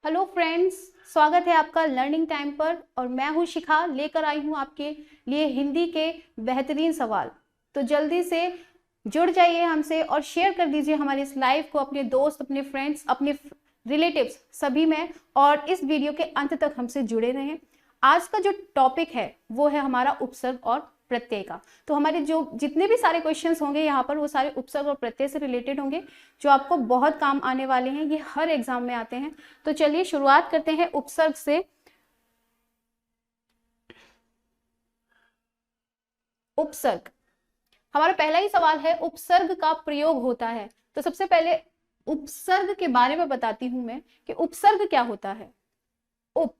Hello friends, स्वागत है आपका लर्निंग टाइम पर। और मैं हूं शिखा, लेकर आई हूं आपके लिए हिंदी के बेहतरीन सवाल। तो जल्दी से जुड़ जाइए हमसे और शेयर कर दीजिए हमारी इस लाइव को अपने दोस्त, अपने फ्रेंड्स, अपने रिलेटिव्स सभी में, और इस वीडियो के अंत तक हमसे जुड़े रहें। आज का जो टॉपिक है वो है हमारा उपसर्ग और प्रत्यय का। तो हमारे जो जितने भी सारे क्वेश्चंस होंगे यहाँ पर वो सारे उपसर्ग और प्रत्यय से रिलेटेड होंगे, जो आपको बहुत काम आने वाले हैं। ये हर एग्जाम में आते हैं। तो चलिए शुरुआत करते हैं उपसर्ग से। उपसर्ग, हमारा पहला ही सवाल है, उपसर्ग का प्रयोग होता है। तो सबसे पहले उपसर्ग के बारे में बताती हूं मैं कि उपसर्ग क्या होता है। उप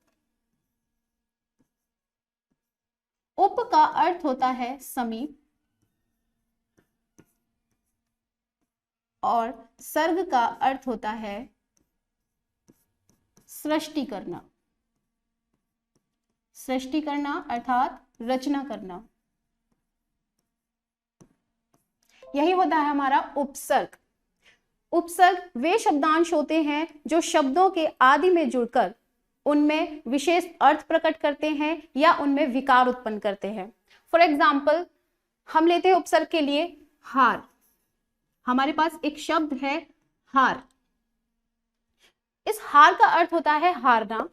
उप का अर्थ होता है समीप, और सर्ग का अर्थ होता है सृष्टि करना। सृष्टि करना अर्थात रचना करना, यही होता है हमारा उपसर्ग। उपसर्ग वे शब्दांश होते हैं जो शब्दों के आदि में जुड़कर उनमें विशेष अर्थ प्रकट करते हैं या उनमें विकार उत्पन्न करते हैं। फॉर एग्जाम्पल, हम लेते हैं उपसर्ग के लिए हार। हमारे पास एक शब्द है हार। इस हार का अर्थ होता है हारना,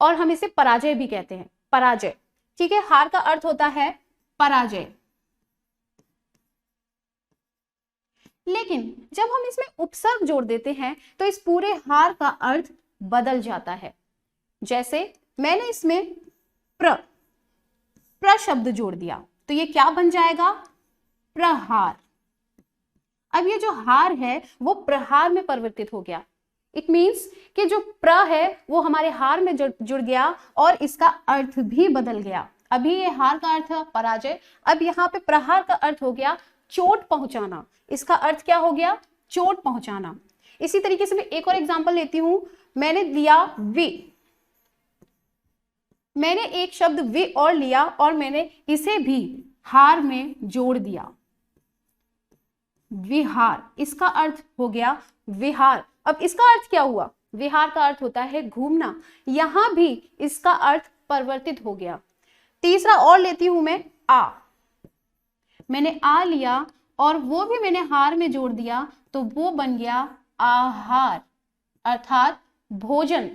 और हम इसे पराजय भी कहते हैं, पराजय। ठीक है, हार का अर्थ होता है पराजय। लेकिन जब हम इसमें उपसर्ग जोड़ देते हैं तो इस पूरे हार का अर्थ बदल जाता है। जैसे मैंने इसमें प्र शब्द जोड़ दिया तो ये क्या बन जाएगा? प्रहार। अब ये जो हार है वो प्रहार में परिवर्तित हो गया। इट मीन्स कि जो प्र है वो हमारे हार में जुड़ गया और इसका अर्थ भी बदल गया। अभी ये हार का अर्थ है पराजय, अब यहाँ पे प्रहार का अर्थ हो गया चोट पहुंचाना। इसका अर्थ क्या हो गया? चोट पहुंचाना। इसी तरीके से मैं एक और एग्जांपल लेती हूं। मैंने लिया वी, मैंने एक शब्द वी और लिया और मैंने इसे भी हार में जोड़ दिया, विहार। इसका अर्थ हो गया विहार। अब इसका अर्थ क्या हुआ? विहार का अर्थ होता है घूमना। यहां भी इसका अर्थ परिवर्तित हो गया। तीसरा और लेती हूं मैं आ। मैंने आ लिया और वो भी मैंने हार में जोड़ दिया तो वो बन गया आहार अर्थात भोजन।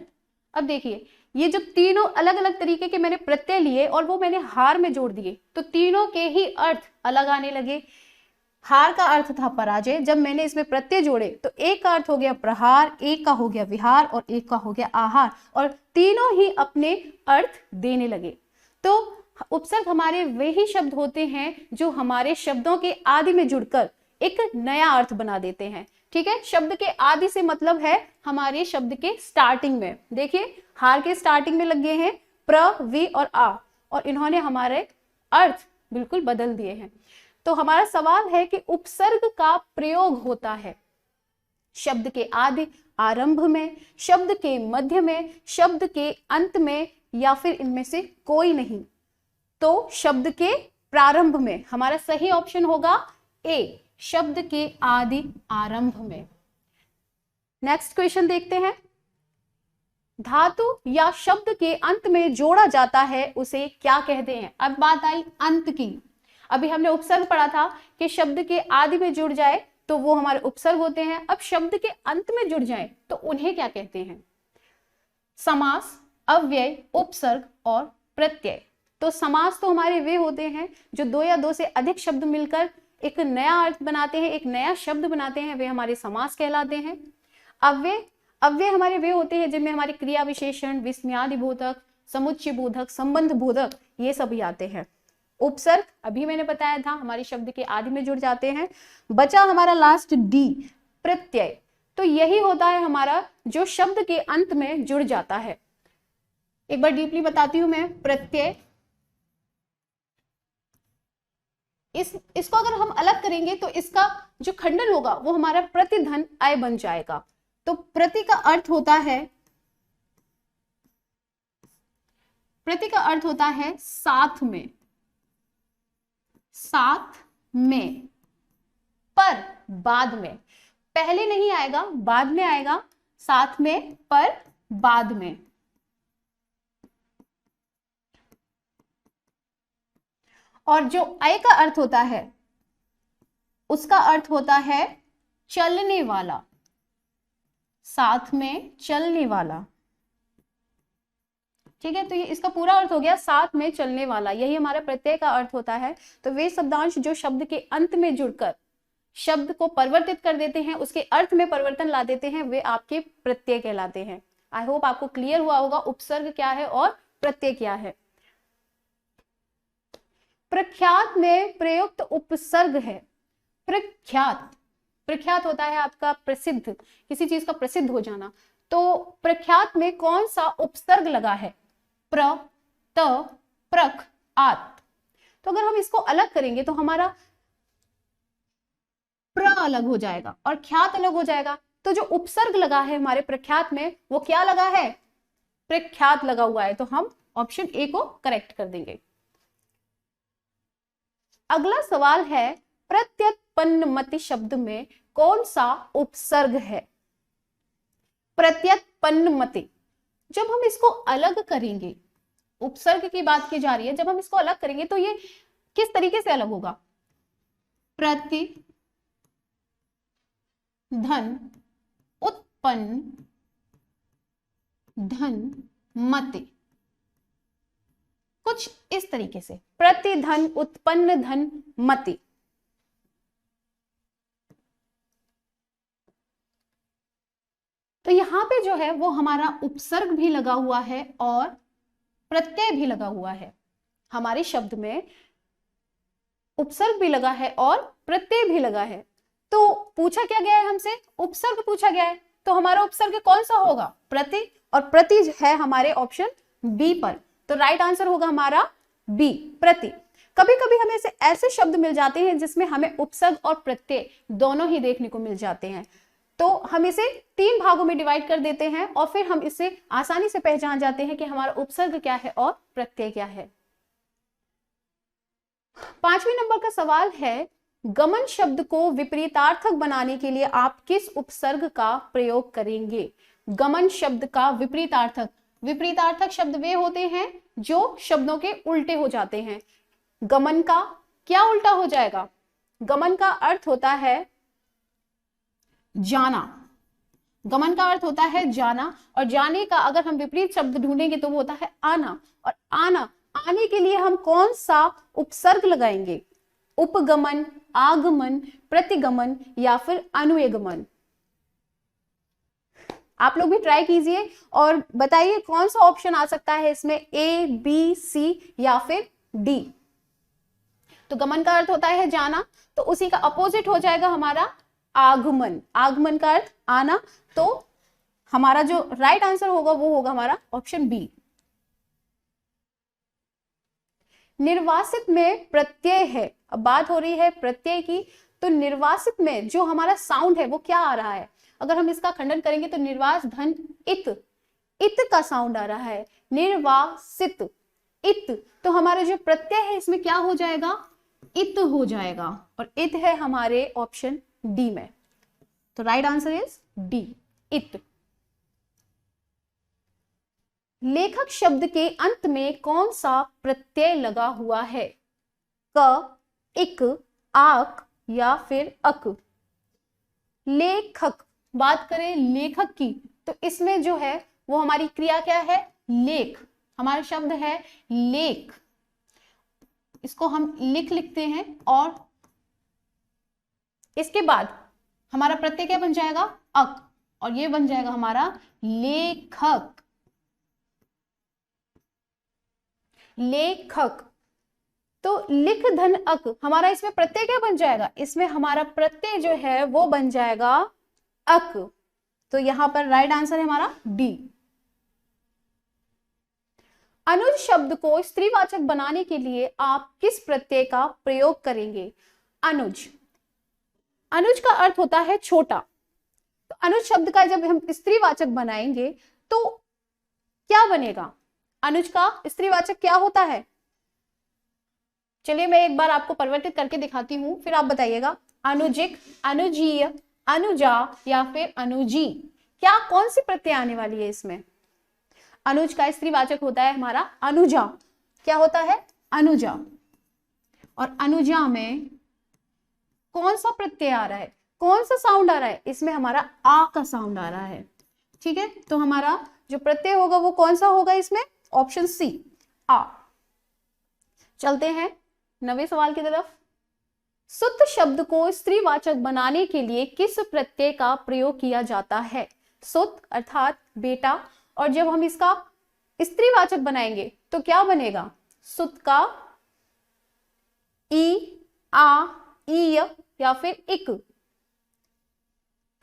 अब देखिए, ये जो तीनों अलग अलग तरीके के मैंने प्रत्यय लिए और वो मैंने हार में जोड़ दिए तो तीनों के ही अर्थ अलग आने लगे। हार का अर्थ था पराजय, जब मैंने इसमें प्रत्यय जोड़े तो एक का अर्थ हो गया प्रहार, एक का हो गया विहार और एक का हो गया आहार, और तीनों ही अपने अर्थ देने लगे। तो उपसर्ग हमारे वही शब्द होते हैं जो हमारे शब्दों के आदि में जुड़कर एक नया अर्थ बना देते हैं। ठीक है, शब्द के आदि से मतलब है हमारे शब्द के स्टार्टिंग में। देखिए, हार के स्टार्टिंग में लगे हैं प्र, वि और आ, और इन्होंने हमारे अर्थ बिल्कुल बदल दिए हैं। तो हमारा सवाल है कि उपसर्ग का प्रयोग होता है शब्द के आदि आरंभ में, शब्द के मध्य में, शब्द के अंत में, या फिर इनमें से कोई नहीं। तो शब्द के प्रारंभ में। हमारा सही ऑप्शन होगा ए, शब्द के आदि आरंभ में। नेक्स्ट क्वेश्चन देखते हैं। धातु या शब्द के अंत में जोड़ा जाता है उसे क्या कहते हैं? अब बात आई अंत की। अभी हमने उपसर्ग पढ़ा था कि शब्द के आदि में जुड़ जाए तो वो हमारे उपसर्ग होते हैं। अब शब्द के अंत में जुड़ जाए तो उन्हें क्या कहते हैं? समास, अव्यय, उपसर्ग और प्रत्यय। तो समास तो हमारे वे होते हैं जो दो या दो से अधिक शब्द मिलकर एक नया अर्थ बनाते हैं, एक नया शब्द बनाते हैं, वे हमारे समास कहलाते हैं। अव्यय हमारे वे होते हैं जिनमें हमारे क्रिया विशेषण, विस्मयादि बोधक, समुच्चय बोधक, संबंध बोधक ये सभी आते हैं। उपसर्ग अभी मैंने बताया था हमारे शब्द के आदि में जुड़ जाते हैं। बचा हमारा लास्ट डी, प्रत्यय। तो यही होता है हमारा जो शब्द के अंत में जुड़ जाता है। एक बार डीपली बताती हूं मैं। प्रत्यय, इसको अगर हम अलग करेंगे तो इसका जो खंडन होगा वो हमारा प्रतिधन आय बन जाएगा। तो प्रति का अर्थ होता है, प्रति का अर्थ होता है साथ में, साथ में, पर बाद में। पहले नहीं आएगा, बाद में आएगा। साथ में, पर, बाद में। और जो अय का अर्थ होता है उसका अर्थ होता है चलने वाला, साथ में चलने वाला। ठीक है, तो ये इसका पूरा अर्थ हो गया साथ में चलने वाला, यही हमारा प्रत्यय का अर्थ होता है। तो वे शब्दांश जो शब्द के अंत में जुड़कर शब्द को परिवर्तित कर देते हैं, उसके अर्थ में परिवर्तन ला देते हैं, वे आपके प्रत्यय कहलाते हैं। आई होप आपको क्लियर हुआ होगा उपसर्ग क्या है और प्रत्यय क्या है। प्रख्यात में प्रयुक्त उपसर्ग है। प्रख्यात, प्रख्यात होता है आपका प्रसिद्ध, किसी चीज का प्रसिद्ध हो जाना। तो प्रख्यात में कौन सा उपसर्ग लगा है? प्र, त, प्रख, आत। तो अगर हम इसको अलग करेंगे तो हमारा प्र अलग हो जाएगा और ख्यात अलग हो जाएगा। तो जो उपसर्ग लगा है हमारे प्रख्यात में वो क्या लगा है? प्रख्यात लगा हुआ है। तो हम ऑप्शन ए को करेक्ट कर देंगे। अगला सवाल है प्रत्यत्पन्नमति शब्द में कौन सा उपसर्ग है? प्रत्यत्पन्नमति, जब हम इसको अलग करेंगे, उपसर्ग की बात की जा रही है, जब हम इसको अलग करेंगे तो ये किस तरीके से अलग होगा? प्रति धन उत्पन्न धन मति, कुछ इस तरीके से, प्रति धन उत्पन्न धन मति। तो यहां पे जो है वो हमारा उपसर्ग भी लगा हुआ है और प्रत्यय भी लगा हुआ है। हमारे शब्द में उपसर्ग भी लगा है और प्रत्यय भी लगा है। तो पूछा क्या गया है हमसे? उपसर्ग पूछा गया है। तो हमारा उपसर्ग कौन सा होगा? प्रति, और प्रति है हमारे ऑप्शन बी पर। तो राइट आंसर होगा हमारा बी, प्रति। कभी कभी हमें ऐसे शब्द मिल जाते हैं जिसमें हमें उपसर्ग और प्रत्यय दोनों ही देखने को मिल जाते हैं। तो हम इसे 3 भागों में डिवाइड कर देते हैं और फिर हम इसे आसानी से पहचान जाते हैं कि हमारा उपसर्ग क्या है और प्रत्यय क्या है। 5वें नंबर का सवाल है, गमन शब्द को विपरीतार्थक बनाने के लिए आप किस उपसर्ग का प्रयोग करेंगे? गमन शब्द का विपरीतार्थक, विपरीतार्थक शब्द वे होते हैं जो शब्दों के उल्टे हो जाते हैं। गमन का क्या उल्टा हो जाएगा? गमन का अर्थ होता है जाना, गमन का अर्थ होता है जाना, और जाने का अगर हम विपरीत शब्द ढूंढेंगे तो वो होता है आना। और आना, आने के लिए हम कौन सा उपसर्ग लगाएंगे? उपगमन, आगमन, प्रतिगमन या फिर अनुगमन। आप लोग भी ट्राई कीजिए और बताइए कौन सा ऑप्शन आ सकता है इसमें, ए, बी, सी या फिर डी। तो गमन का अर्थ होता है जाना, तो उसी का अपोजिट हो जाएगा हमारा आगमन। आगमन का अर्थ आना, तो हमारा जो राइट आंसर होगा वो होगा हमारा ऑप्शन बी। निर्वासित में प्रत्यय है, अब बात हो रही है प्रत्यय की, तो निर्वासित में जो हमारा साउंड है वो क्या आ रहा है? अगर हम इसका खंडन करेंगे तो निर्वास धन इत, इत का साउंड आ रहा है, निर्वासित, इत। तो हमारा जो प्रत्यय है इसमें क्या हो जाएगा? इत हो जाएगा, और इत है हमारे ऑप्शन डी में। तो राइट आंसर इज डी, इत। लेखक शब्द के अंत में कौन सा प्रत्यय लगा हुआ है? क, इक, आक या फिर अक। लेखक, बात करें लेखक की, तो इसमें जो है वो हमारी क्रिया क्या है? लेख। हमारा शब्द है लेख, इसको हम लिखते हैं, और इसके बाद हमारा प्रत्यय क्या बन जाएगा? अक, और ये बन जाएगा हमारा लेखक, लेखक। तो लिख धन अक, हमारा इसमें प्रत्यय क्या बन जाएगा? इसमें हमारा प्रत्यय जो है वो बन जाएगा अक। तो यहां पर राइट आंसर है हमारा डी। अनुज शब्द को स्त्रीवाचक बनाने के लिए आप किस प्रत्यय का प्रयोग करेंगे? अनुज, अनुज का अर्थ होता है छोटा। तो अनुज शब्द का जब हम स्त्रीवाचक बनाएंगे तो क्या बनेगा? अनुज का स्त्रीवाचक क्या होता है? चलिए मैं एक बार आपको परिवर्तित करके दिखाती हूं, फिर आप बताइएगा। अनुजिक, अनुजीय, अनुजा या फिर अनुजी। क्या कौन सी प्रत्यय आने वाली है इसमें? अनुज का स्त्रीवाचक होता है हमारा अनुजा। क्या होता है? अनुजा। और अनुजा में कौन सा प्रत्यय आ रहा है, कौन सा साउंड आ रहा है? इसमें हमारा आ का साउंड आ रहा है। ठीक है, तो हमारा जो प्रत्यय होगा वो कौन सा होगा इसमें? ऑप्शन सी, आ। चलते हैं 9वें सवाल की तरफ। सुत शब्द को स्त्रीवाचक बनाने के लिए किस प्रत्यय का प्रयोग किया जाता है? सुत अर्थात बेटा, और जब हम इसका स्त्रीवाचक बनाएंगे तो क्या बनेगा? सुत का ई, आ, ई या फिर इक।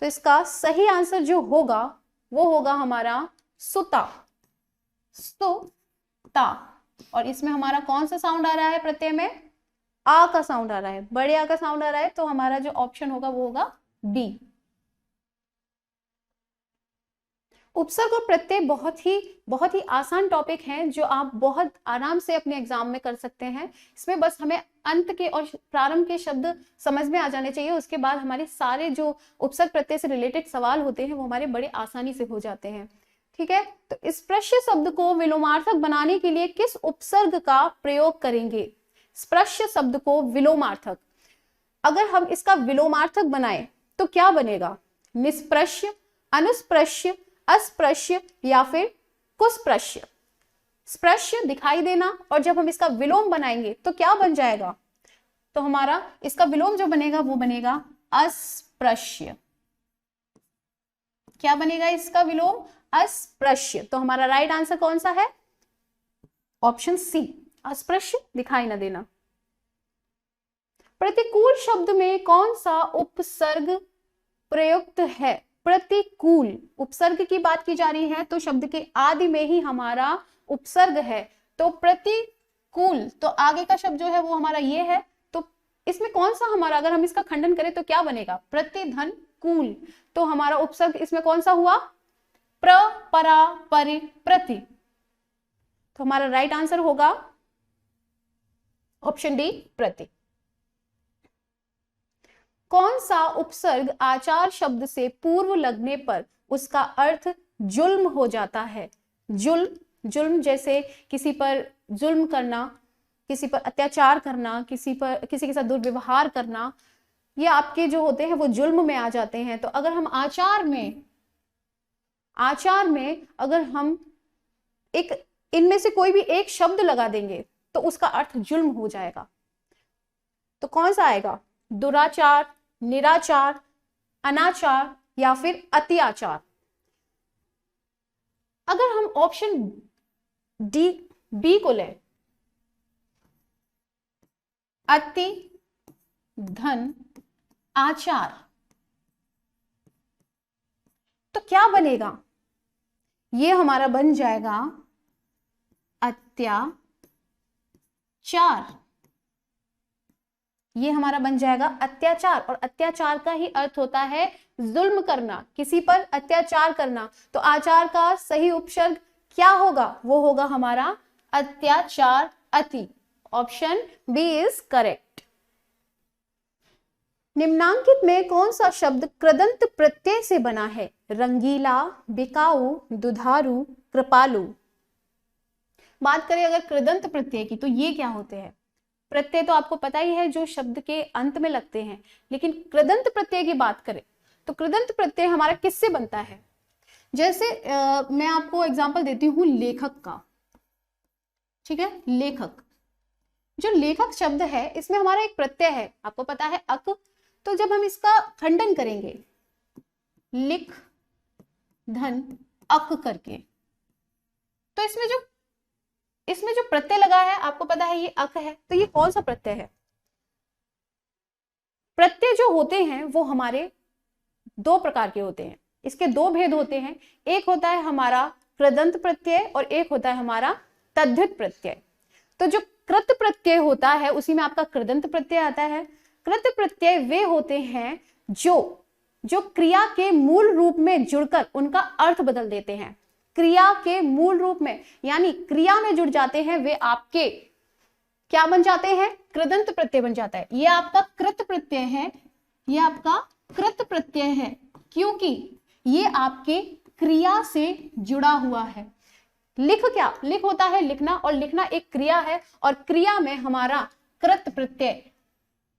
तो इसका सही आंसर जो होगा वो होगा हमारा सुता, सुता। और इसमें हमारा कौन सा साउंड आ रहा है प्रत्यय में? आ का साउंड आ रहा है, बड़े आ का साउंड आ रहा है, तो हमारा जो ऑप्शन होगा वो होगा डी। उपसर्ग और प्रत्यय बहुत ही आसान टॉपिक है जो आप बहुत आराम से अपने एग्जाम में कर सकते हैं। इसमें बस हमें अंत के और प्रारंभ के शब्द समझ में आ जाने चाहिए, उसके बाद हमारे सारे जो उपसर्ग प्रत्यय से रिलेटेड सवाल होते हैं वो हमारे बड़े आसानी से हो जाते हैं। ठीक है, तो स्पृश्य शब्द को विलोमार्थक बनाने के लिए किस उपसर्ग का प्रयोग करेंगे? स्पृश्य शब्द को विलोमार्थक, अगर हम इसका विलोमार्थक बनाए तो क्या बनेगा? निष्प्रश्य, अनुस्पृश्य, अस्पृश्य या फिर कुस्पृश्य। स्पृश्य दिखाई देना, और जब हम इसका विलोम बनाएंगे तो क्या बन जाएगा? तो हमारा इसका विलोम जो बनेगा वो बनेगा अस्पृश्य। क्या बनेगा इसका विलोम? अस्पृश्य। तो हमारा राइट आंसर कौन सा है? ऑप्शन सी, अस्पृश्य, दिखाई न देना। प्रतिकूल शब्द में कौन सा उपसर्ग प्रयुक्त है? प्रतिकूल उपसर्ग की बात की जा रही है तो शब्द के आदि में ही हमारा उपसर्ग है, तो प्रतिकूल, तो आगे का शब्द जो है वो हमारा ये है, तो इसमें कौन सा हमारा, अगर हम इसका खंडन करें तो क्या बनेगा? प्रतिधन कूल। तो हमारा उपसर्ग इसमें कौन सा हुआ? प्र, परा, परि, प्रति। तो हमारा राइट आंसर होगा ऑप्शन डी, प्रति। कौन सा उपसर्ग आचार शब्द से पूर्व लगने पर उसका अर्थ जुल्म हो जाता है? जुल्म जैसे किसी पर जुल्म करना, किसी पर अत्याचार करना, किसी के साथ दुर्व्यवहार करना, ये आपके जो होते हैं वो जुल्म में आ जाते हैं। तो अगर हम आचार में अगर हम इनमें से कोई भी एक शब्द लगा देंगे तो उसका अर्थ जुल्म हो जाएगा। तो कौन सा आएगा? दुराचार, निराचार, अनाचार या फिर अत्याचार। अगर हम ऑप्शन बी को लें, अति धन आचार, तो क्या बनेगा? ये हमारा बन जाएगा अत्याचार। ये हमारा बन जाएगा अत्याचार, और अत्याचार का ही अर्थ होता है जुल्म करना, किसी पर अत्याचार करना। तो आचार का सही उपसर्ग क्या होगा? वो होगा हमारा अत्याचार, अति। Option B is correct. निम्नांकित में कौन सा शब्द कृदंत प्रत्यय से बना है? रंगीला, बिकाऊ, दुधारू, कृपालु। बात करें अगर कृदंत प्रत्यय की तो ये क्या होते हैं? प्रत्यय तो आपको पता ही है जो शब्द के अंत में लगते हैं, लेकिन कृदंत प्रत्यय की बात करें तो कृदंत प्रत्यय हमारा किससे बनता है? जैसे मैं आपको एग्जांपल देती हूं लेखक का। ठीक है, लेखक, जो लेखक शब्द है इसमें हमारा एक प्रत्यय है, आपको पता है अक। तो जब हम इसका खंडन करेंगे लिख धन अक करके, तो इसमें जो प्रत्यय लगा है आपको पता है ये अक है, तो ये कौन सा प्रत्यय है? प्रत्यय जो होते हैं वो हमारे दो प्रकार के होते हैं, इसके दो भेद होते हैं। एक होता है हमारा कृदंत प्रत्यय और एक होता है हमारा तद्धित प्रत्यय। तो जो कृत प्रत्यय होता है उसी में आपका कृदंत प्रत्यय आता है। कृत प्रत्यय वे होते हैं जो क्रिया के मूल रूप में जुड़कर उनका अर्थ बदल देते हैं। क्रिया के मूल रूप में यानी क्रिया में जुड़ जाते हैं, वे आपके क्या बन जाते हैं? कृदंत प्रत्यय बन जाता है। ये आपका कृत प्रत्यय है, ये आपका कृत प्रत्यय है, क्योंकि ये आपके क्रिया से जुड़ा हुआ है। लिख क्या, लिख होता है लिखना, और लिखना एक क्रिया है, और क्रिया में हमारा कृत प्रत्यय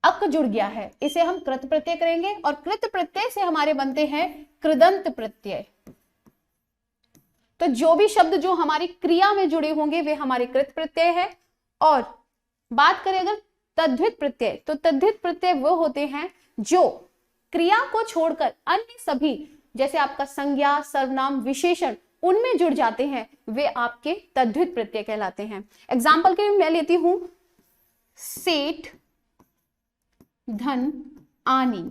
अक जुड़ गया है, इसे हम कृत प्रत्यय करेंगे, और कृत प्रत्यय से हमारे बनते हैं कृदंत प्रत्यय। तो जो भी शब्द जो हमारी क्रिया में जुड़े होंगे वे हमारे कृत प्रत्यय है। और बात करें अगर तद्धित प्रत्यय, तो तद्धित प्रत्यय वो होते हैं जो क्रिया को छोड़कर अन्य सभी, जैसे आपका संज्ञा, सर्वनाम, विशेषण, उनमें जुड़ जाते हैं, वे आपके तद्धित प्रत्यय कहलाते हैं। एग्जाम्पल के लिए मैं लेती हूं सेठ, धन, आनी।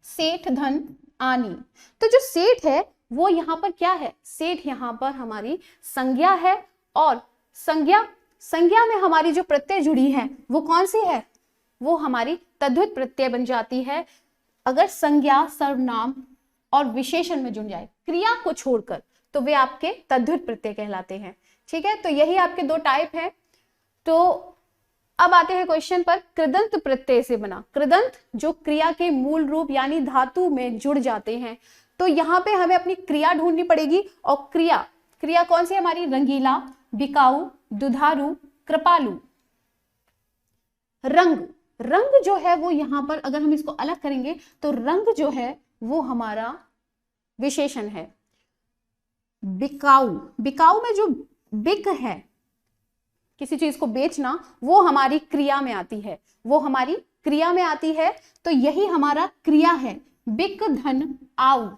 सेठ, धन, आनी। तो जो सेठ है वो यहां पर क्या है, सेठ यहां पर हमारी संज्ञा है, और संज्ञा में हमारी जो प्रत्यय जुड़ी है वो कौन सी है, वो हमारी तद्धित प्रत्यय बन जाती है अगर संज्ञा, सर्वनाम और विशेषण में जुड़ जाए क्रिया को छोड़कर, तो वे आपके तद्धित प्रत्यय कहलाते हैं। ठीक है, तो यही आपके दो टाइप हैं। तो अब आते हैं क्वेश्चन पर। कृदंत प्रत्यय से बना, कृदंत जो क्रिया के मूल रूप यानी धातु में जुड़ जाते हैं, तो यहाँ पे हमें अपनी क्रिया ढूंढनी पड़ेगी, और क्रिया कौन सी हमारी, रंगीला, बिकाऊ, दुधारू, कृपालु। रंग जो है वो यहाँ पर अगर हम इसको अलग करेंगे तो रंग जो है वो हमारा विशेषण है। बिकाऊ में जो बिक है, किसी चीज को बेचना, वो हमारी क्रिया में आती है, तो यही हमारा क्रिया है, बिक धन आऊ।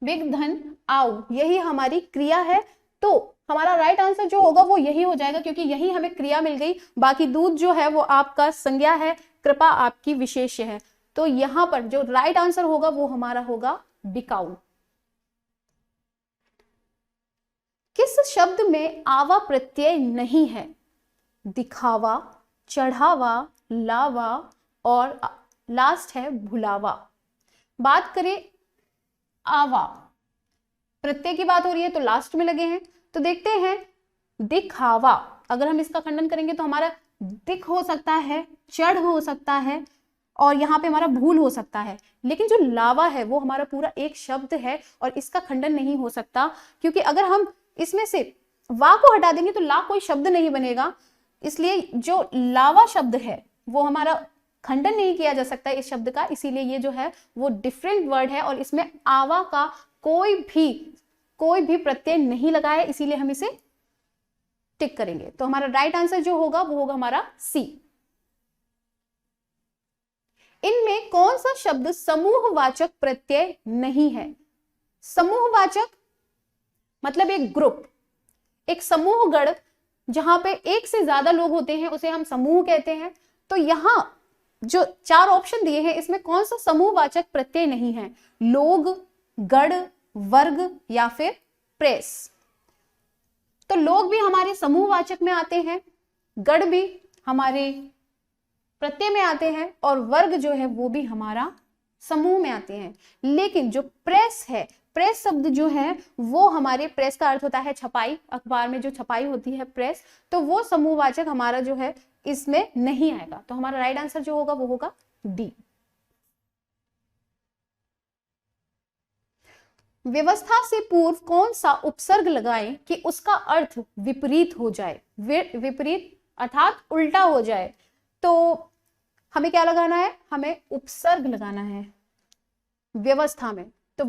बिक धन आऊ, यही हमारी क्रिया है। तो हमारा राइट आंसर जो होगा वो यही हो जाएगा, क्योंकि यही हमें क्रिया मिल गई। बाकी दूध जो है वो आपका संज्ञा है, कृपा आपकी विशेष्य है। तो यहां पर जो राइट आंसर होगा वो हमारा होगा बिकाऊ। किस शब्द में आवा प्रत्यय नहीं है, दिखावा, चढ़ावा, लावा, और लास्ट है भुलावा। बात करें आवा प्रत्यय की बात हो रही है तो लास्ट में लगे हैं, तो देखते हैं दिखावा। अगर हम इसका खंडन करेंगे तो हमारा दिख हो सकता है, चढ़ हो सकता है, और यहाँ पे हमारा भूल हो सकता है। लेकिन जो लावा है वो हमारा पूरा एक शब्द है, और इसका खंडन नहीं हो सकता, क्योंकि अगर हम इसमें से वा को हटा देंगे तो ला कोई शब्द नहीं बनेगा। इसलिए जो लावा शब्द है वो हमारा खंडन नहीं किया जा सकता इस शब्द का, इसीलिए ये जो है वो डिफरेंट वर्ड है, और इसमें आवा का कोई भी प्रत्यय नहीं लगा है, इसीलिए हम इसे टिक करेंगे। तो हमारा राइट आंसर जो होगा वो होगा हमारा सी। इनमें कौन सा शब्द समूहवाचक प्रत्यय नहीं है? समूहवाचक मतलब एक ग्रुप, एक समूह गण, जहां पे एक से ज्यादा लोग होते हैं उसे हम समूह कहते हैं। तो यहां जो चार ऑप्शन दिए हैं इसमें कौन सा समूहवाचक प्रत्यय नहीं है? लोग, गण, वर्ग या फिर प्रेस। तो लोग भी हमारे समूहवाचक में आते हैं, गण भी हमारे प्रत्यय में आते हैं, और वर्ग जो है वो भी हमारा समूह में आते हैं। लेकिन जो प्रेस है, प्रेस शब्द जो है वो हमारे, प्रेस का अर्थ होता है छपाई, अखबार में जो छपाई होती है प्रेस, तो वो समूहवाचक हमारा जो है इसमें नहीं आएगा। तो हमारा राइट आंसर जो होगा वो होगा डी। व्यवस्था से पूर्व कौन सा उपसर्ग लगाएं कि उसका अर्थ विपरीत हो जाए? विपरीत अर्थात उल्टा हो जाए। तो हमें क्या लगाना है? हमें उपसर्ग लगाना है व्यवस्था में। तो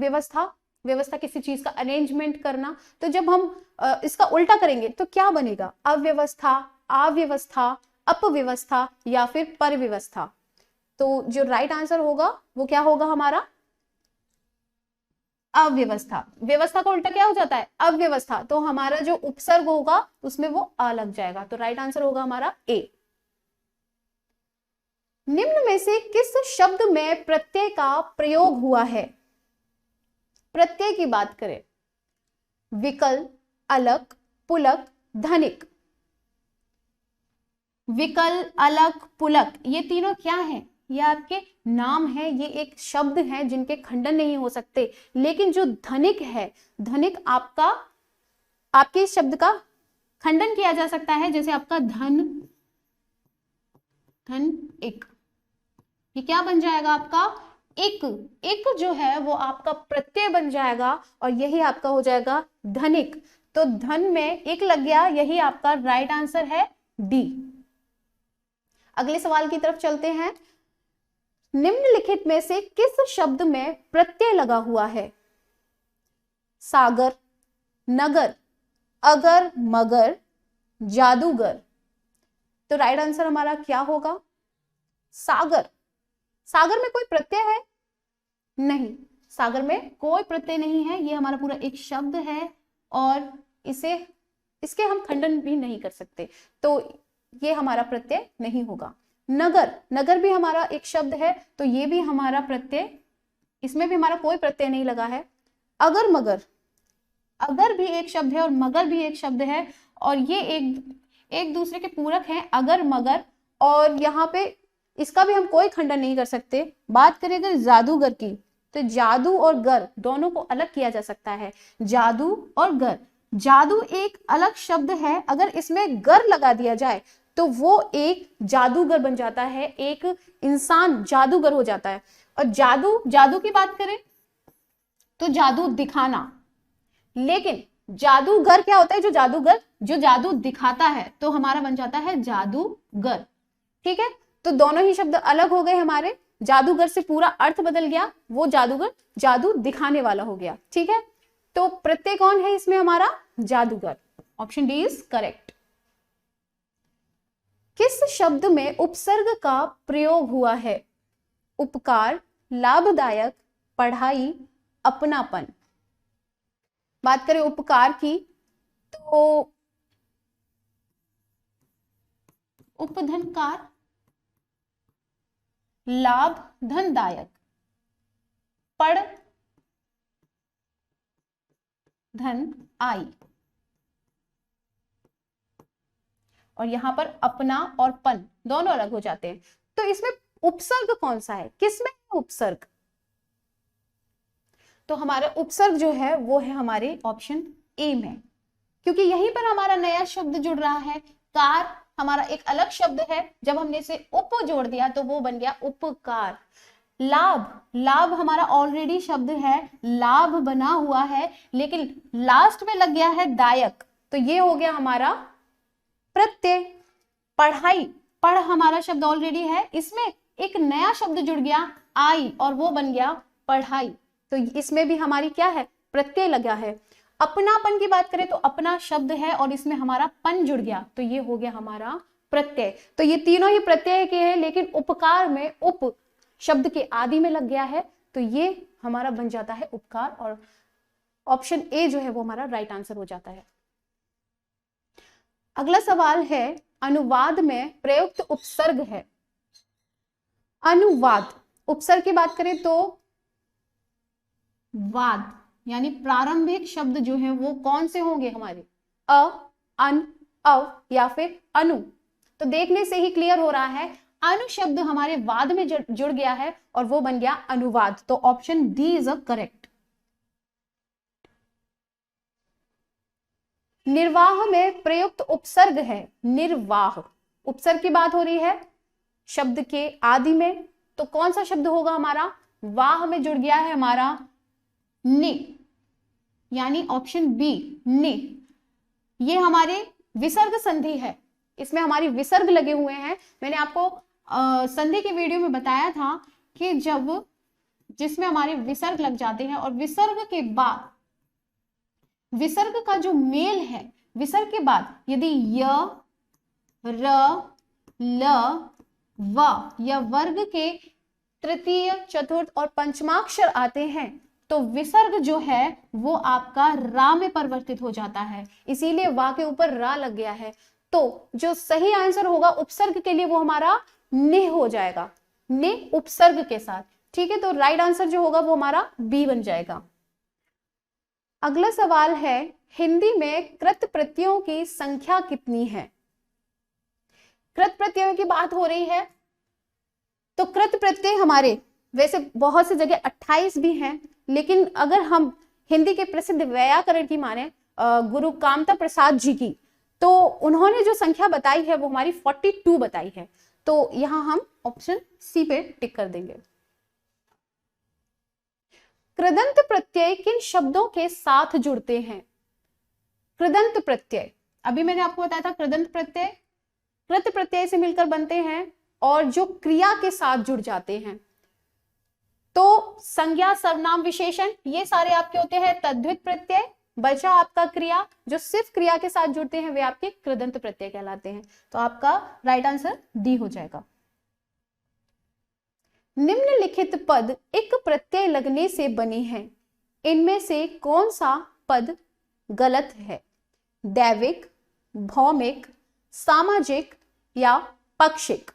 व्यवस्था किसी चीज का अरेंजमेंट करना। तो जब हम इसका उल्टा करेंगे तो क्या बनेगा? अव्यवस्था, अव्यवस्था, अपव्यवस्था या फिर परव्यवस्था। तो जो राइट आंसर होगा वो क्या होगा हमारा? अव्यवस्था। व्यवस्था का उल्टा क्या हो जाता है? अव्यवस्था। तो हमारा जो उपसर्ग होगा उसमें वो अ लग जाएगा। तो राइट आंसर होगा हमारा ए। निम्न में से किस शब्द में प्रत्यय का प्रयोग हुआ है? प्रत्यय की बात करें, विकल, अलक, पुलक, धनिक। विकल, अलक, पुलक ये तीनों क्या है? ये आपके नाम है, ये एक शब्द है जिनके खंडन नहीं हो सकते। लेकिन जो धनिक है, धनिक आपके इस शब्द का खंडन किया जा सकता है, जैसे आपका धन, धन एक, ये क्या बन जाएगा आपका, इक। इक जो है वो आपका प्रत्यय बन जाएगा और यही आपका हो जाएगा धनिक। तो धन में इक लग गया, यही आपका राइट आंसर है डी। अगले सवाल की तरफ चलते हैं। निम्नलिखित में से किस शब्द में प्रत्यय लगा हुआ है? सागर, नगर, अगर, मगर, जादूगर। तो राइट आंसर हमारा क्या होगा? सागर। सागर में कोई प्रत्यय है? नहीं, सागर में कोई प्रत्यय नहीं है। ये हमारा पूरा एक शब्द है और इसके हम खंडन भी नहीं कर सकते, तो ये हमारा प्रत्यय नहीं होगा। नगर, नगर भी हमारा एक शब्द है, तो ये भी हमारा प्रत्यय, इसमें भी हमारा कोई प्रत्यय नहीं लगा है। अगर मगर, अगर भी एक शब्द है और मगर भी एक शब्द है और ये एक दूसरे के पूरक हैं, अगर मगर, और यहाँ पे इसका भी हम कोई खंडन नहीं कर सकते। बात करें अगर जादूगर की, तो जादू और गर दोनों को अलग किया जा सकता है। जादू और गर, जादू एक अलग शब्द है, अगर इसमें गर लगा दिया जाए तो वो एक जादूगर बन जाता है, एक इंसान जादूगर हो जाता है। और जादू की बात करें तो जादू दिखाना, लेकिन जादूगर क्या होता है? जो जादू दिखाता है, तो हमारा बन जाता है जादूगर। ठीक है, तो दोनों ही शब्द अलग हो गए हमारे। जादूगर से पूरा अर्थ बदल गया, वो जादूगर जादू दिखाने वाला हो गया। ठीक है, तो प्रत्यय कौन है इसमें? हमारा जादूगर। Option D is correct. किस शब्द में उपसर्ग का प्रयोग हुआ है? उपकार, लाभदायक, पढ़ाई, अपनापन। बात करें उपकार की तो उपधनकार, लाभ धनदायक, पढ़ धन आई, और यहां पर अपना और पन दोनों अलग हो जाते हैं। तो इसमें उपसर्ग कौन सा है? किसमें है उपसर्ग? तो हमारा उपसर्ग जो है वो है हमारे ऑप्शन ए में, क्योंकि यहीं पर हमारा नया शब्द जुड़ रहा है। कार हमारा एक अलग शब्द है, जब हमने इसे उप जोड़ दिया तो वो बन गया उपकार। लाभ, लाभ हमारा ऑलरेडी शब्द है, लाभ बना हुआ है, लेकिन लास्ट में लग गया है दायक, तो ये हो गया हमारा प्रत्यय। पढ़ाई, पढ़ हमारा शब्द ऑलरेडी है, इसमें एक नया शब्द जुड़ गया आई और वो बन गया पढ़ाई, तो इसमें भी हमारी क्या है? प्रत्यय लगा है। अपनापन की बात करें तो अपना शब्द है और इसमें हमारा पन जुड़ गया, तो ये हो गया हमारा प्रत्यय। तो ये तीनों ही प्रत्यय के हैं, लेकिन उपकार में उप शब्द के आदि में लग गया है, तो ये हमारा बन जाता है उपकार, और ऑप्शन ए जो है वो हमारा राइट आंसर हो जाता है। अगला सवाल है, अनुवाद में प्रयुक्त उपसर्ग है। अनुवाद, उपसर्ग की बात करें तो वाद यानी प्रारंभिक शब्द जो है वो कौन से होंगे हमारे? अ, अन, अव या फिर अनु। तो देखने से ही क्लियर हो रहा है, अनु शब्द हमारे वाद में जुड़ गया है और वो बन गया अनुवाद, तो option D is a correct. निर्वाह में प्रयुक्त उपसर्ग है। निर्वाह, उपसर्ग की बात हो रही है शब्द के आदि में, तो कौन सा शब्द होगा हमारा? वाह में जुड़ गया है हमारा ने, यानी ऑप्शन बी ने। ये हमारे विसर्ग संधि है, इसमें हमारी विसर्ग लगे हुए हैं। मैंने आपको संधि के वीडियो में बताया था कि जब जिसमें हमारे विसर्ग लग जाते हैं और विसर्ग के बाद विसर्ग का जो मेल है, विसर्ग के बाद यदि य, र, ल, व या वर्ग के तृतीय, चतुर्थ और पंचमाक्षर आते हैं तो विसर्ग जो है वो आपका रा में परिवर्तित हो जाता है, इसीलिए वा के ऊपर रा लग गया है। तो जो सही आंसर होगा उपसर्ग के लिए वो हमारा ने हो जाएगा, ने उपसर्ग के साथ। ठीक है, तो राइट आंसर जो होगा वो हमारा बी बन जाएगा। अगला सवाल है, हिंदी में कृत प्रत्ययों की संख्या कितनी है? कृत प्रत्ययों की बात हो रही है तो कृत प्रत्यय हमारे वैसे बहुत सी जगह 28 भी हैं, लेकिन अगर हम हिंदी के प्रसिद्ध व्याकरण की माने गुरु कामता प्रसाद जी की, तो उन्होंने जो संख्या बताई है वो हमारी 42 बताई है, तो यहां हम ऑप्शन सी पे टिक कर देंगे। कृदंत प्रत्यय किन शब्दों के साथ जुड़ते हैं? कृदंत प्रत्यय, अभी मैंने आपको बताया था कृदंत प्रत्यय कृत प्रत्यय से मिलकर बनते हैं और जो क्रिया के साथ जुड़ जाते हैं। तो संज्ञा, सर्वनाम, विशेषण ये सारे आपके होते हैं तद्धित प्रत्यय। बचा आपका क्रिया, जो सिर्फ क्रिया के साथ जुड़ते हैं वे आपके कृदंत प्रत्यय कहलाते हैं। तो आपका राइट आंसर डी हो जाएगा। निम्नलिखित पद एक प्रत्यय लगने से बने हैं, इनमें से कौन सा पद गलत है? दैविक, भौमिक, सामाजिक या पाक्षिक?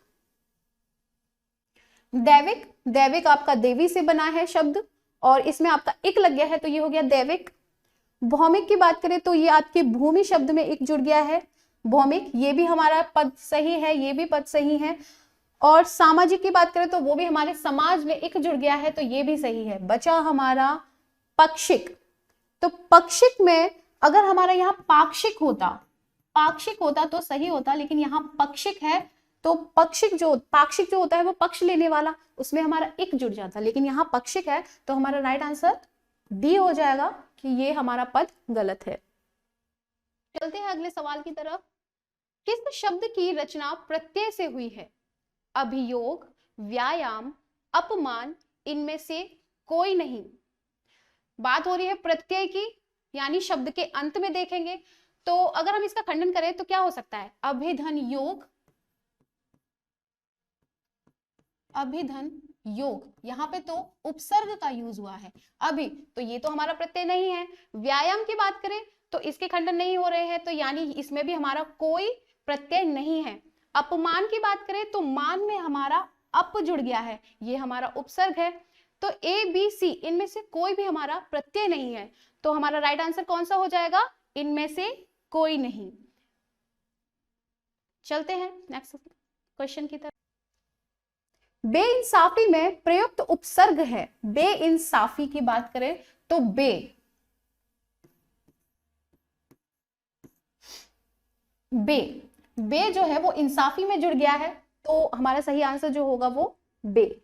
दैविक, दैविक आपका देवी से बना है शब्द और इसमें आपका एक लग गया है तो ये हो गया दैविक। भौमिक की बात करें तो ये आपके भूमि शब्द में एक जुड़ गया है भौमिक, ये भी हमारा पद सही है, ये भी पद सही है। और सामाजिक की बात करें तो वो भी हमारे समाज में एक जुड़ गया है तो ये भी सही है। बचा हमारा पाक्षिक, तो पाक्षिक में अगर हमारा यहाँ पाक्षिक होता तो सही होता, लेकिन यहाँ पक्षिक है तो पाक्षिक जो होता है वो पक्ष लेने वाला, उसमें हमारा एक जुड़ जाता, लेकिन यहाँ पक्षिक है तो हमारा राइट आंसर डी हो जाएगा कि ये हमारा पद गलत है। चलते हैं अगले सवाल की तरफ। किस शब्द की रचना प्रत्यय से हुई है? अभियोग, व्यायाम, अपमान, इनमें से कोई नहीं। बात हो रही है प्रत्यय की, यानी शब्द के अंत में देखेंगे तो अगर हम इसका खंडन करें तो क्या हो सकता है? अभिधन योग, अभिधन योग, यहाँ पे तो उपसर्ग का यूज हुआ है अभी, तो ये तो हमारा प्रत्यय नहीं है। व्यायाम की बात करें तो इसके खंडन नहीं हो रहे हैं तो यानी इसमें भी हमारा कोई प्रत्यय नहीं है। अपमान की बात करें तो मान में हमारा अप जुड़ गया है, ये हमारा उपसर्ग है। तो ए बी सी इनमें से कोई भी हमारा प्रत्यय नहीं है, तो हमारा राइट आंसर कौन सा हो जाएगा? इनमें से कोई नहीं। चलते हैं नेक्स्ट क्वेश्चन की तरफ। बेइंसाफी में प्रयुक्त उपसर्ग है। बेइंसाफी की बात करें तो बे जो है वो इंसाफी में जुड़ गया है, तो हमारा सही आंसर जो होगा वो बे,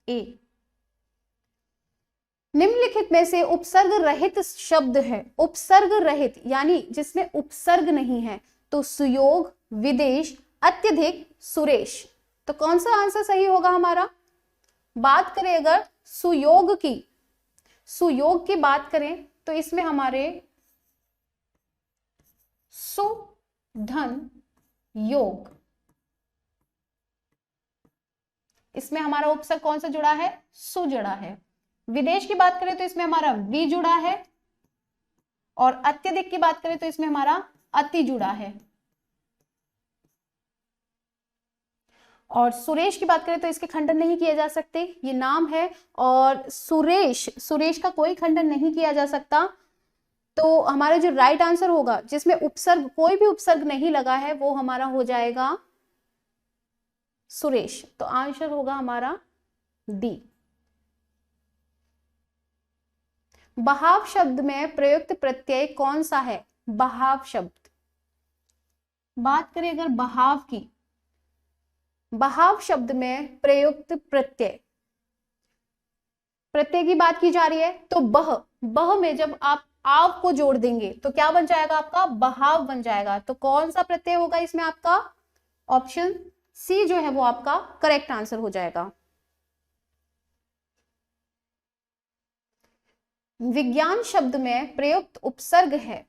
ए। निम्नलिखित में से उपसर्ग रहित शब्द है। उपसर्ग रहित यानी जिसमें उपसर्ग नहीं है, तो सुयोग, विदेश, अत्यधिक, सुरेश। तो कौन सा आंसर सही होगा हमारा? बात करें अगर सुयोग की बात करें तो इसमें हमारे सुधन योग, इसमें हमारा उपसर्ग कौन सा जुड़ा है? सु जुड़ा है। विदेश की बात करें तो इसमें हमारा वि जुड़ा है और अत्यधिक की बात करें तो इसमें हमारा अति जुड़ा है। और सुरेश की बात करें तो इसके खंडन नहीं किए जा सकते, ये नाम है, और सुरेश का कोई खंडन नहीं किया जा सकता। तो हमारा जो राइट आंसर होगा जिसमें उपसर्ग कोई भी उपसर्ग नहीं लगा है वो हमारा हो जाएगा सुरेश। तो आंसर होगा हमारा डी। बहाव शब्द में प्रयुक्त प्रत्यय कौन सा है? बहाव शब्द, बात करें अगर बहाव की, बहाव शब्द में प्रयुक्त प्रत्यय की बात की जा रही है तो बह में जब आप आव को जोड़ देंगे तो क्या बन जाएगा? आपका बहाव बन जाएगा। तो कौन सा प्रत्यय होगा इसमें? आपका ऑप्शन सी जो है वो आपका करेक्ट आंसर हो जाएगा। विज्ञान शब्द में प्रयुक्त उपसर्ग है।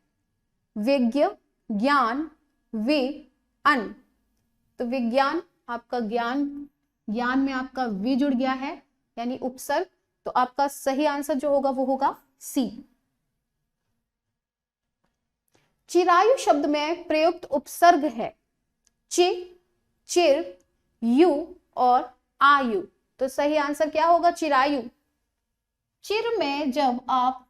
विज्ञ, ज्ञान, वि, अन। तो विज्ञान आपका ज्ञान में आपका वि जुड़ गया है यानी उपसर्ग, तो आपका सही आंसर जो होगा वो होगा सी। चिरायु शब्द में प्रयुक्त उपसर्ग है। चि, चिर, यु और आयु। तो सही आंसर क्या होगा? चिरायु। चिर में जब आप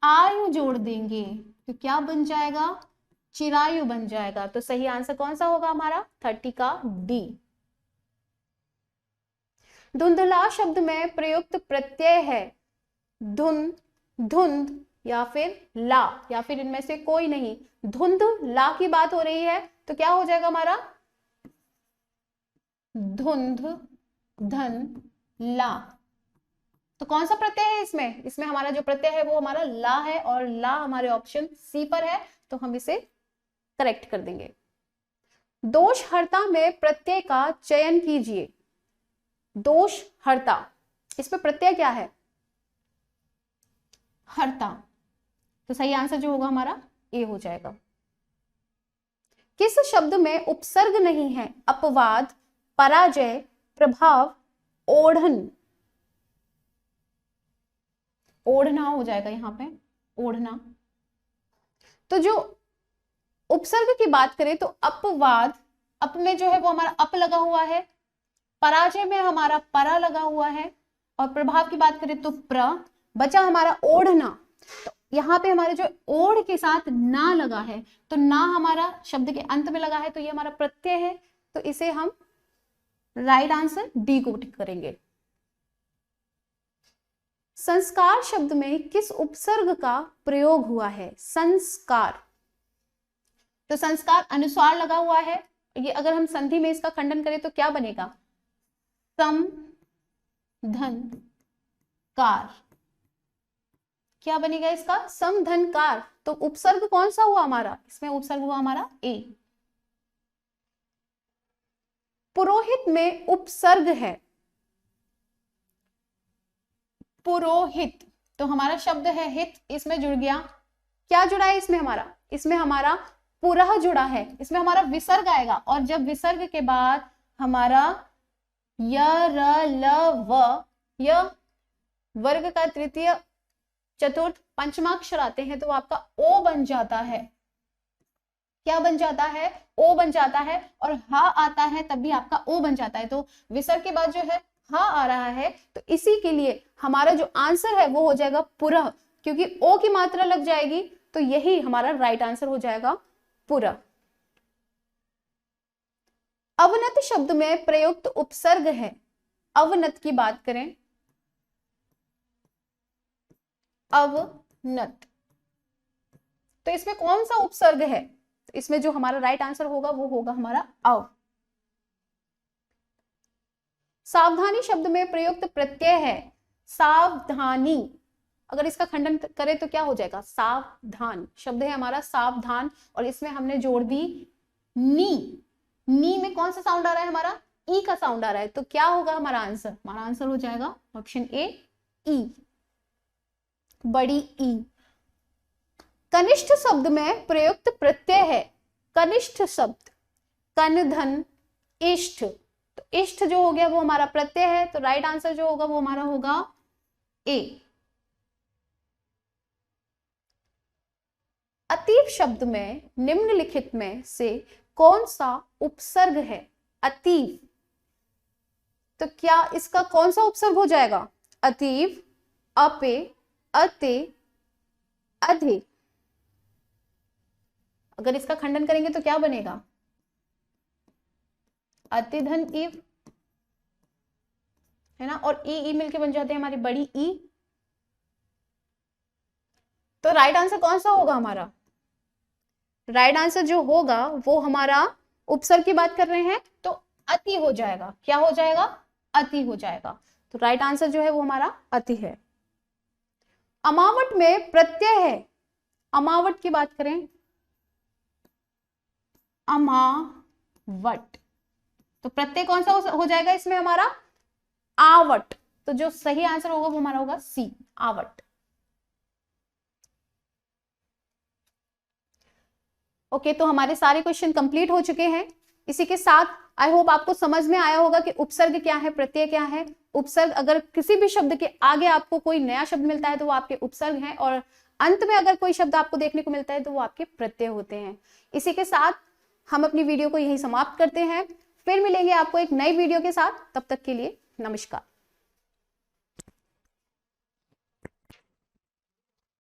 आयु जोड़ देंगे तो क्या बन जाएगा? चिरायु बन जाएगा। तो सही आंसर कौन सा होगा हमारा? 30 का डी। धुंधला शब्द में प्रयुक्त प्रत्यय है धुन, धुंध या फिर ला, या फिर इनमें से कोई नहीं। धुंध ला की बात हो रही है तो क्या हो जाएगा हमारा धुंध धन ला। तो कौन सा प्रत्यय है इसमें, इसमें हमारा जो प्रत्यय है वो हमारा ला है, और ला हमारे ऑप्शन सी पर है, तो हम इसे करेक्ट कर देंगे। दोषहर्ता में प्रत्यय का चयन कीजिए। दोषहर्ता, इसमें प्रत्यय क्या है, हर्ता, तो सही आंसर जो होगा हमारा ए हो जाएगा। किस शब्द में उपसर्ग नहीं है, अपवाद, पराजय, प्रभाव, ओढ़न। ओढ़ना हो जाएगा यहाँ पे, ओढ़ना। तो जो उपसर्ग की बात करें तो अपवाद, अप में जो है वो हमारा अप लगा हुआ है, पराजय में हमारा परा लगा हुआ है, और प्रभाव की बात करें तो प्र, बचा हमारा ओढ़ना। तो यहाँ पे हमारे जो ओढ़ के साथ ना लगा है, तो ना हमारा शब्द के अंत में लगा है, तो ये हमारा प्रत्यय है, तो इसे हम राइट आंसर डी को टिक करेंगे। संस्कार शब्द में किस उपसर्ग का प्रयोग हुआ है, संस्कार। तो संस्कार अनुस्वार लगा हुआ है, ये अगर हम संधि में इसका खंडन करें तो क्या बनेगा, सम धन कार। क्या बनेगा इसका, सम धन कार। तो उपसर्ग कौन सा हुआ हमारा, इसमें उपसर्ग हुआ हमारा ए। पुरोहित में उपसर्ग है, पुरोहित, तो हमारा शब्द है हित, इसमें जुड़ गया, क्या जुड़ा है इसमें हमारा, इसमें हमारा पुरह जुड़ा है, इसमें हमारा विसर्ग आएगा, और जब विसर्ग के बाद हमारा य र ल व, य वर्ग का तृतीय चतुर्थ पंचमाक्षर आते हैं, तो आपका ओ बन जाता है। क्या बन जाता है, ओ बन जाता है, और हा आता है तब भी आपका ओ बन जाता है। तो विसर्ग के बाद जो है हा आ रहा है, तो इसी के लिए हमारा जो आंसर है वो हो जाएगा पुरह, क्योंकि ओ की मात्रा लग जाएगी, तो यही हमारा राइट आंसर हो जाएगा पुरह। अवनत शब्द में प्रयुक्त उपसर्ग है, अवनत की बात करें, अवनत, तो इसमें कौन सा उपसर्ग है, तो इसमें जो हमारा राइट आंसर होगा वो होगा हमारा अव। सावधानी शब्द में प्रयुक्त प्रत्यय है, सावधानी, अगर इसका खंडन करें तो क्या हो जाएगा, सावधान, शब्द है हमारा सावधान, और इसमें हमने जोड़ दी नी। नी में कौन सा साउंड आ रहा है हमारा, ई का साउंड आ रहा है, तो क्या होगा हमारा आंसर, हमारा आंसर हो जाएगा ऑप्शन ए ई, बड़ी ई। कनिष्ठ शब्द में प्रयुक्त प्रत्यय है, कनिष्ठ शब्द, कन धन इष्ट, तो इष्ट जो हो गया वो हमारा प्रत्यय है, तो राइट आंसर जो होगा वो हमारा होगा ए। अतीव शब्द में निम्नलिखित में से कौन सा उपसर्ग है, अतीव, तो क्या इसका कौन सा उपसर्ग हो जाएगा, अतीव, अपे, अते, अधि। अगर इसका खंडन करेंगे तो क्या बनेगा, अतिधन इव, है ना, और ई मिलके बन जाते हैं हमारी बड़ी ई। तो राइट आंसर कौन सा होगा हमारा, राइट आंसर जो होगा वो हमारा उपसर्ग की बात कर रहे हैं तो अति हो जाएगा, क्या हो जाएगा, अति हो जाएगा। तो राइट आंसर जो है वो हमारा अति है। अमावट में प्रत्यय है, अमावट की बात करें, अमावट, तो प्रत्यय कौन सा हो जाएगा इसमें हमारा, आवट, तो जो सही आंसर होगा वो हमारा होगा सी, आवट। ओके, तो हमारे सारे क्वेश्चन कंप्लीट हो चुके हैं। इसी के साथ आई होप आपको समझ में आया होगा कि उपसर्ग क्या है, प्रत्यय क्या है। उपसर्ग, अगर किसी भी शब्द के आगे आपको कोई नया शब्द मिलता है तो वो आपके उपसर्ग हैं, और अंत में अगर कोई शब्द आपको देखने को मिलता है तो वो आपके प्रत्यय होते हैं। इसी के साथ हम अपनी वीडियो को यही समाप्त करते हैं, फिर मिलेंगे आपको एक नई वीडियो के साथ, तब तक के लिए नमस्कार।